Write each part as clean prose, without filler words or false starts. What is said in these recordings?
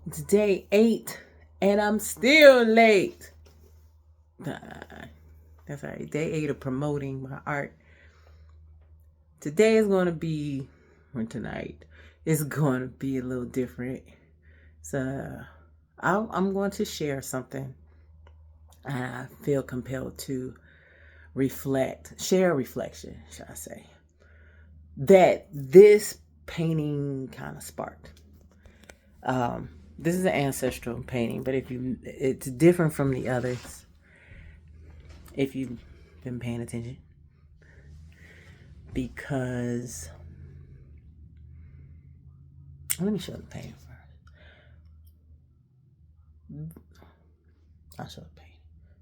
It's day 8 and I'm still late. That's all right. Day 8 of promoting my art. Today is going to be, or tonight, is going to be a little different. So I'm going to share something. I feel compelled to share a reflection, shall I say, that this painting kind of sparked. This is an ancestral painting, but it's different from the others. If you've been paying attention, because let me show the painting first. I'll show the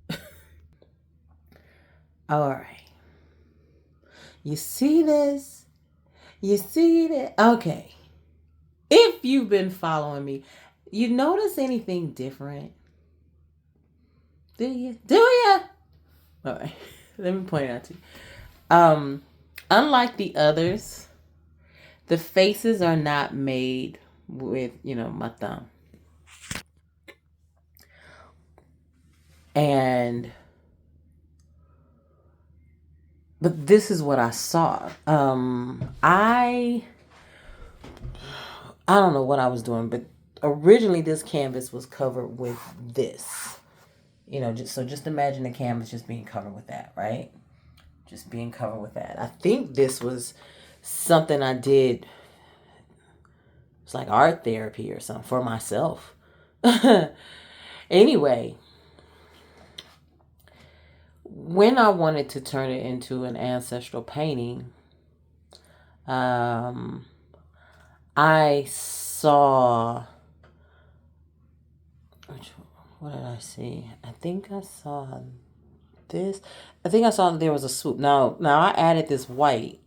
painting. All right. You see this? You see that? Okay. If you've been following me, you notice anything different? Do you? Do you? All right. Let me point it out to you. Unlike the others, the faces are not made with, my thumb. But this is what I saw. I don't know what I was doing, but originally this canvas was covered with this. Just imagine the canvas just being covered with that, right? Just being covered with that. I think this was something I did. It's like art therapy or something for myself. Anyway, when I wanted to turn it into an ancestral painting, I saw. What did I see? I think I saw this. I think I saw that there was a swoop. Now I added this white,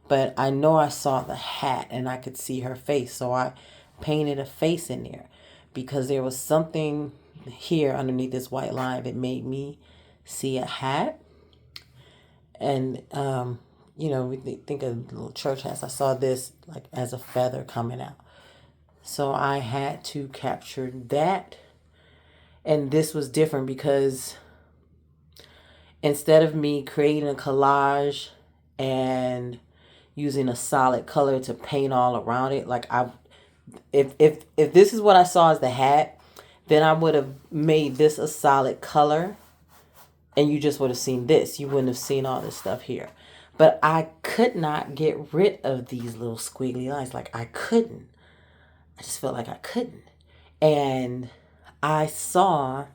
but I know I saw the hat and I could see her face, so I painted a face in there because there was something here underneath this white line that made me see a hat. And we think of little church hats. I saw this like as a feather coming out, so I had to capture that. And this was different because instead of me creating a collage and using a solid color to paint all around it, like if this is what I saw as the hat, then I would have made this a solid color and you just would have seen this. You wouldn't have seen all this stuff here. But I could not get rid of these little squiggly lines. Like I couldn't. I just felt like I couldn't. And I saw,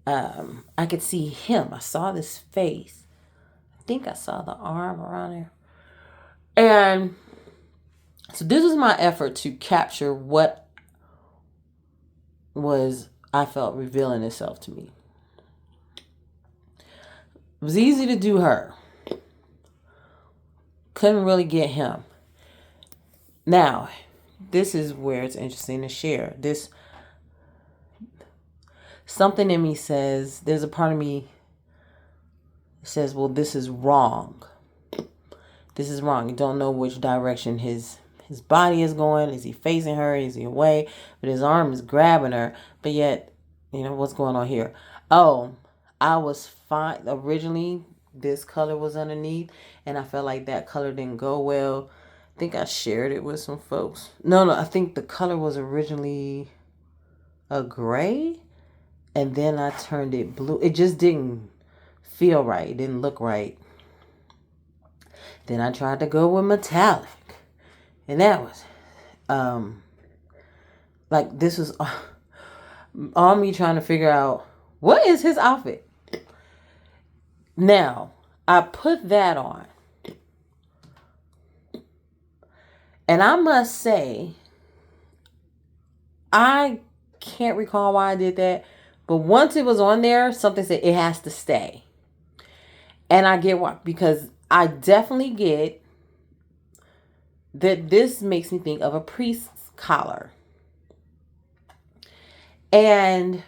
I could see him. I saw this face. I think I saw the arm around there. And so this was my effort to capture what was, I felt, revealing itself to me. It was easy to do her. Couldn't really get him. Now, this is where it's interesting to share. Something in me says, there's a part of me that says, well, this is wrong. This is wrong. You don't know which direction his body is going. Is he facing her? Is he away? But his arm is grabbing her. But yet, what's going on here? Oh, I was fine. Originally, this color was underneath, and I felt like that color didn't go well. I think I shared it with some folks. No, I think the color was originally a gray, and then I turned it blue. It just didn't feel right. It didn't look right. Then I tried to go with metallic, and that was, like this was all me trying to figure out what is his outfit. Now, I put that on. And I must say, I can't recall why I did that. But once it was on there, something said it has to stay. And I get why. Because I definitely get that this makes me think of a priest's collar. And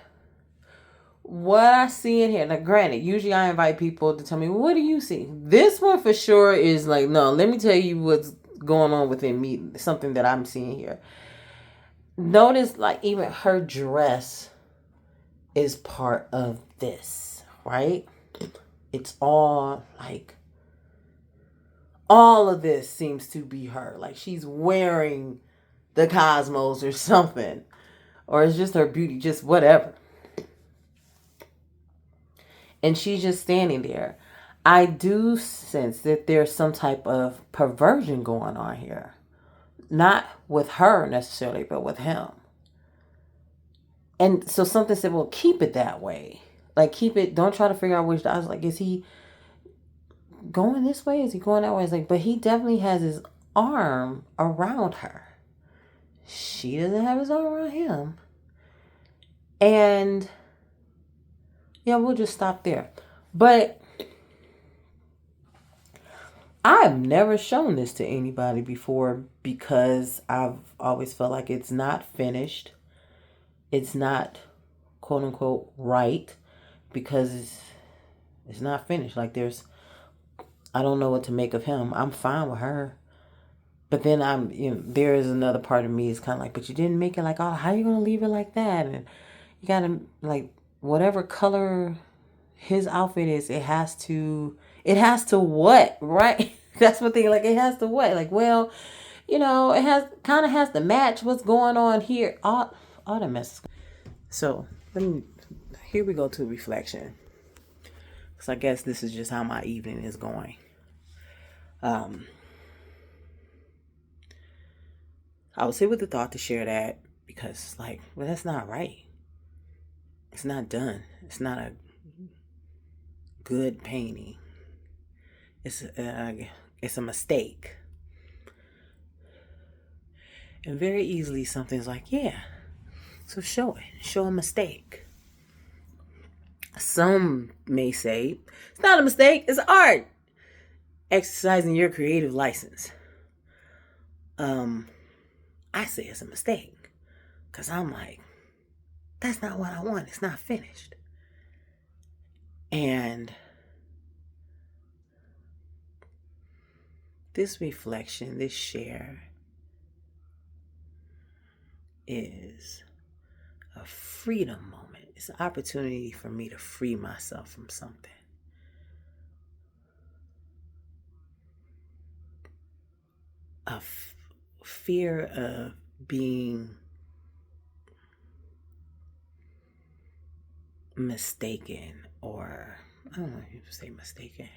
what I see in here, now granted, usually I invite people to tell me, well, what do you see? This one for sure is like, no, let me tell you what's going on within me, something that I'm seeing here. notice like even her dress is part of this, right? It's all like all of this seems to be her. Like she's wearing the cosmos or something. Or it's just her beauty, just whatever. And she's just standing there. I do sense that there's some type of perversion going on here. Not with her necessarily, but with him. And so something said, well, keep it that way. Like, keep it, don't try to figure out which. I was like, is he going this way? Is he going that way? It's like, but he definitely has his arm around her. She doesn't have his arm around him. And yeah, we'll just stop there. But I've never shown this to anybody before because I've always felt like it's not finished. It's not quote unquote right because it's not finished. Like I don't know what to make of him. I'm fine with her. But then there is another part of me is kind of like, but you didn't make it like, oh, how are you going to leave it like that? And you got to like whatever color his outfit is, it has to what, right? That's what they like. It has to what? Like, well, it has to match what's going on here. All the mess. So here we go to reflection. Because I guess this is just how my evening is going. I was here with the thought to share that because, like, well, that's not right. It's not done. It's not a good painting. It's a mistake. And very easily something's like, yeah, so show it. Show a mistake. Some may say, it's not a mistake, it's art. Exercising your creative license. I say it's a mistake. Because I'm like, that's not what I want. It's not finished. And this reflection, this share is a freedom moment. It's an opportunity for me to free myself from something. A fear of being mistaken, or I don't know if you say mistaken.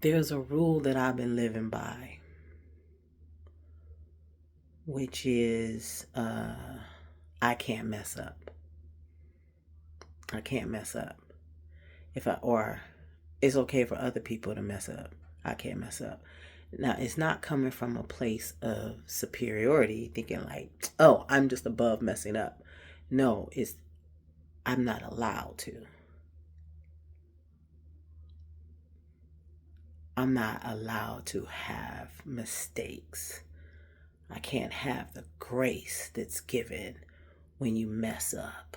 There's a rule that I've been living by, which is I can't mess up. I can't mess up. Or it's okay for other people to mess up. I can't mess up. Now, it's not coming from a place of superiority, thinking like, oh, I'm just above messing up. No, I'm not allowed to. I'm not allowed to have mistakes. I can't have the grace that's given when you mess up.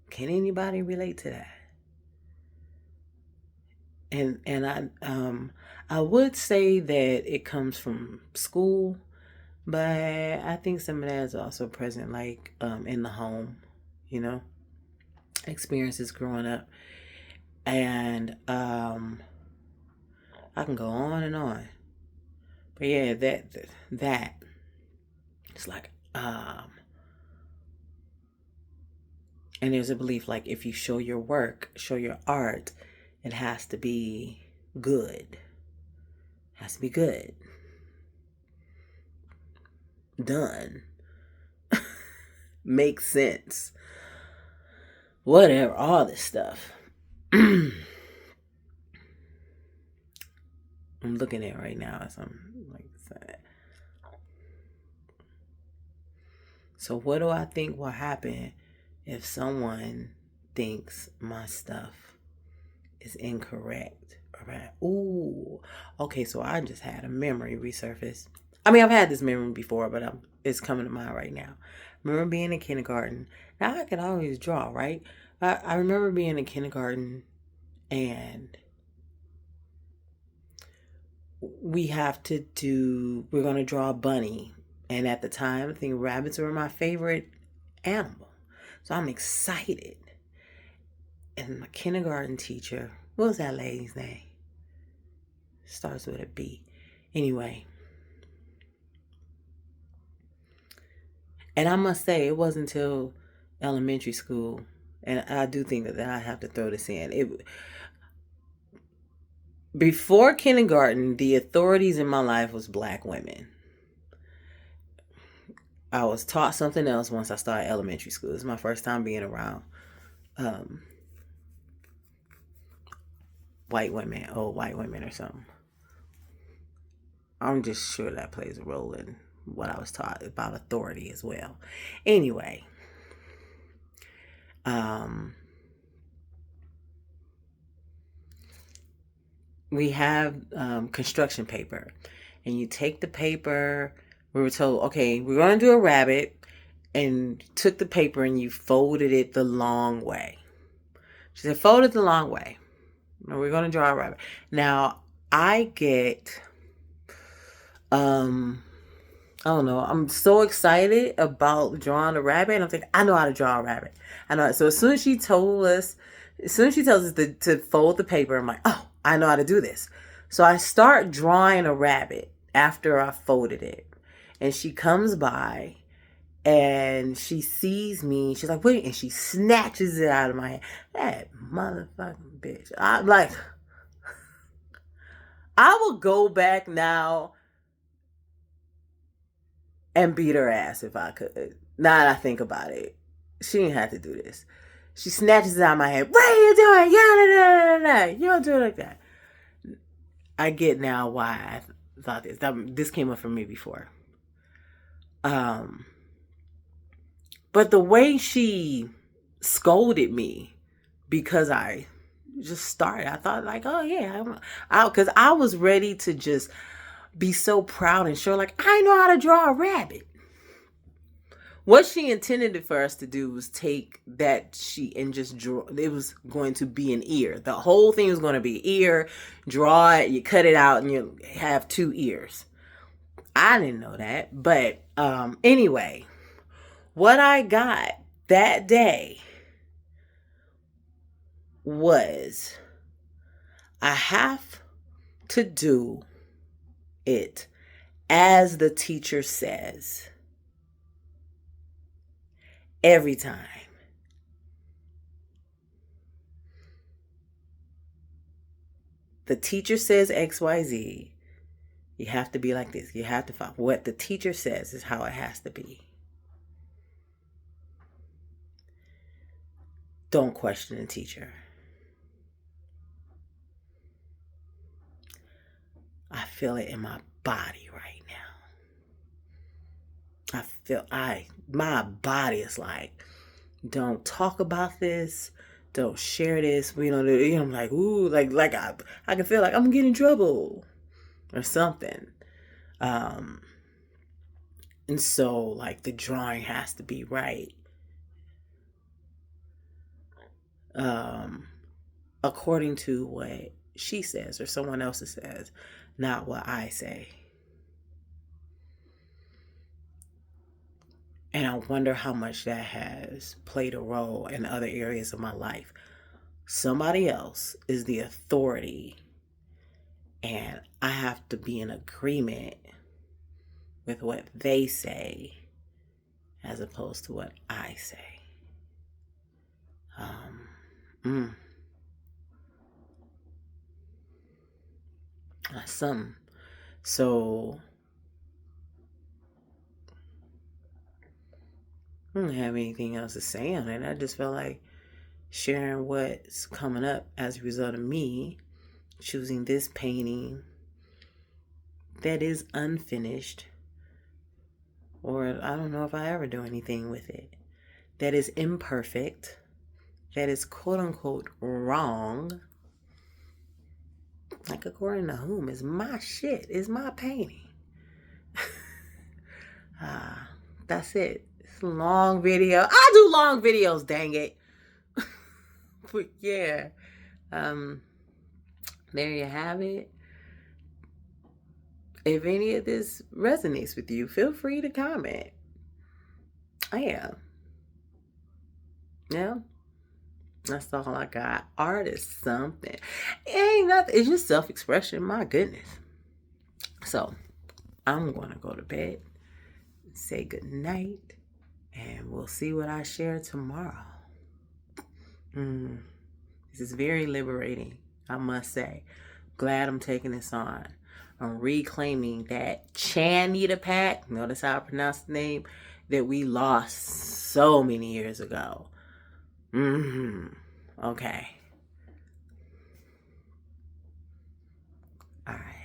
Can anybody relate to that? And I would say that it comes from school, but I think some of that is also present, like in the home, experiences growing up, and I can go on and on. But yeah, that it's like and there's a belief like if you show your work, show your art, it has to be good. It has to be good. Done. Makes sense. Whatever, all this stuff. I'm looking at it right now as I'm like that. So what do I think will happen if someone thinks my stuff is incorrect? Alright. Ooh. Okay, so I just had a memory resurface. I mean, I've had this memory before, but it's coming to mind right now. Remember being in kindergarten. Now I could always draw, right? I remember being in kindergarten and we're going to draw a bunny. And at the time, I think rabbits were my favorite animal. So I'm excited. And my kindergarten teacher, what was that lady's name? Starts with a B. Anyway. And I must say, it wasn't until elementary school, and I do think that I have to throw this in. Before kindergarten, the authorities in my life was black women. I was taught something else once I started elementary school. It was my first time being around white women, old white women or something. I'm just sure that plays a role in what I was taught about authority as well. Anyway, we have construction paper, and you take the paper. We were told, okay, we're going to do a rabbit, and took the paper and you folded it the long way. She said, fold it the long way. We're going to draw a rabbit. Now, I get, I don't know, I'm so excited about drawing a rabbit. And I'm thinking, I know how to draw a rabbit. I know. So as soon as she tells us to fold the paper, I'm like, oh, I know how to do this. So I start drawing a rabbit after I folded it. And she comes by and she sees me. She's like, wait. And she snatches it out of my hand. That motherfucking bitch. I'm like, I will go back now and beat her ass if I could. Now that I think about it. She didn't have to do this. She snatches it out of my hand. What are you doing? You don't do it like that. I get now why I thought this. This came up for me before. But the way she scolded me because I just started, I thought like, oh yeah, because I was ready to just be so proud and sure, like, I know how to draw a rabbit. What she intended for us to do was take that sheet and just draw. It was going to be an ear. The whole thing was going to be ear. Draw it, you cut it out, and you have 2 ears. I didn't know that. But anyway, what I got that day was I have to do it as the teacher says. Every time. The teacher says XYZ. You have to be like this. You have to follow. What the teacher says is how it has to be. Don't question the teacher. I feel it in my body right now. My body is like, don't talk about this. Don't share this. I'm like, ooh, like I can feel like I'm getting in trouble or something. And so like the drawing has to be right. According to what she says or someone else says, not what I say. And I wonder how much that has played a role in other areas of my life. Somebody else is the authority, and I have to be in agreement with what they say as opposed to what I say. That's something. So I don't have anything else to say on it. I just felt like sharing what's coming up as a result of me choosing this painting that is unfinished, or I don't know if I ever do anything with it, that is imperfect, that is quote unquote wrong. Like according to whom? Is my shit. Is my painting. That's it. It's a long video. I do long videos, dang it. But yeah, um, there you have it. If any of this resonates with you, feel free to comment. I am. Yeah, that's all I got. Art is something. It ain't nothing. It's just self-expression. My goodness. So I'm going to go to bed, say good night, and we'll see what I share tomorrow. This is very liberating, I must say. Glad I'm taking this on. I'm reclaiming that Chanita Pack, notice how I pronounce the name, that we lost so many years ago. Okay. All right.